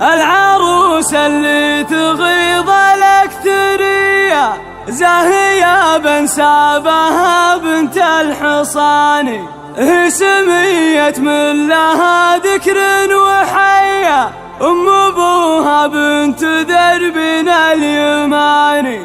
العروس اللي تغيظ الاكثرية زاهية بن سابها بنت الحصاني، هي سميت من لها ذكر وحية، أم أبوها بنت دربنا اليماني.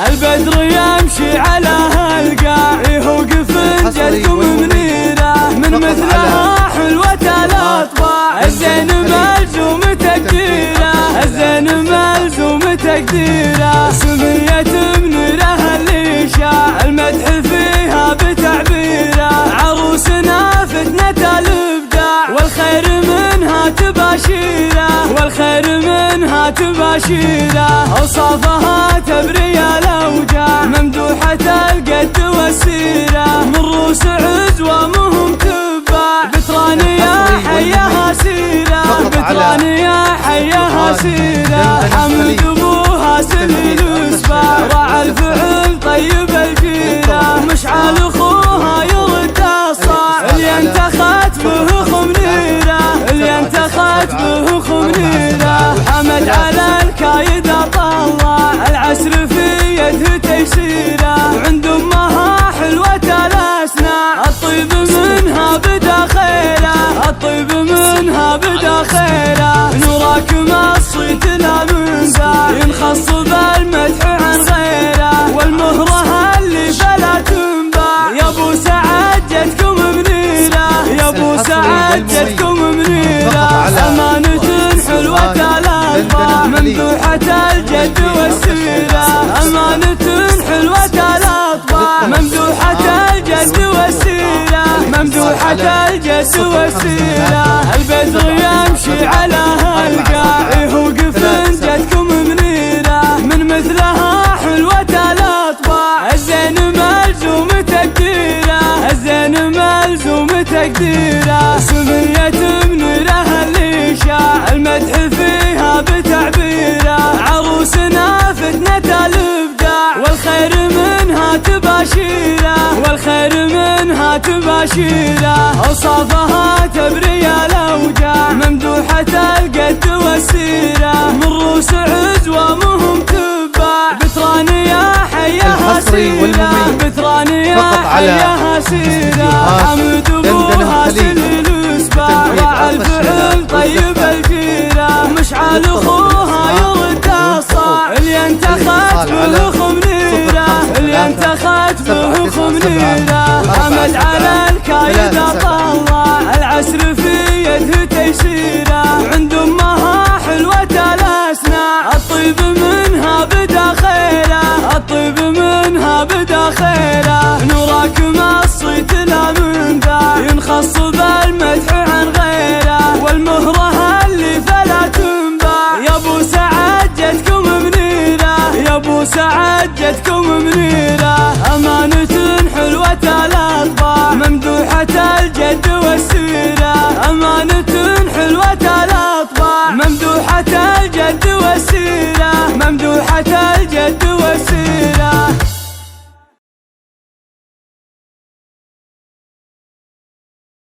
البدر يمشي على هالقاع يوقف جدكم منيرة، من مثلها حلوة الأطباع الزين ملزوم تقديره، الزين ملزوم تقديره. سميت منيرة اللي شاع المدح فيها بتعبيره، عروسنا فتنة الإبداع والخير منها تباشيره، والخير منها تباشيره. أوصافها تبري الأوجاع ممدوحة القد والسيرة، من روس عزوة مهم تباع، بترانية حيها سيرة، بترانية حيها سيرة. حمد أبوها سليل وسباع، راعى الفعل طيب الجيرة، مشعل أخوها يرد الصاع، اللي انتخت به خمنيرة، اللي انتخت به خمنيرة. حمد على الكايد طلع العسر في يده تيسيره، وعند امها حلوة الاسناع، الطيب منها بدا خيره، الطيب منها بدا خيره. نوراك ما الصيت لا منزاع ينخص بالمدح عن غيره، والمهرة اللي فلا تنباع. يا ابو سعد جدكم منيره، يا ابو سعد جدكم منيره. امانة حلوة الأطباع ممدوحة الجد والسيرة، أمانة حلوة الأطباع ممدوحة الجد والسيرة، ممدوحة الجد والسيرة. البدر يمشي على هالقاع يوقف جدكم منيرة، من مثلها حلوة الأطباع الزين ملزوم تقديره، الزين ملزوم تقديره. سميت منيرة اللي شاع المدح فيها بتعبيره، عروسنا فتنة الإبداع والخير منها تباشيره، والخير منها تباشيره. أوصافها تبري الأوجاع ممدوحة القد والسيرة، من روس عزوة مهم تباع، بترانية حيها سيرة، بترانية حيها سيرة. حمد أبوها سليل وسباع، راعى الفعل طيب الجيرة، مشعل أخوها يرد الصاع، اللي انتخت به خمنيرة، اللي انتخت به خمنيرة. حمد على الكايد طلع العسر في يده تيسيره، وعند امها حلوة الاسناع، الطيب منها بدا خيره، الطيب منها بدا خيره. نوراك ما الصيت لا منباع ينخص بالمدح عن غيره، والمهرة اللي فلا تنباع. يا ابو سعد جدكم منيره، يا ابو سعد جدكم منيره.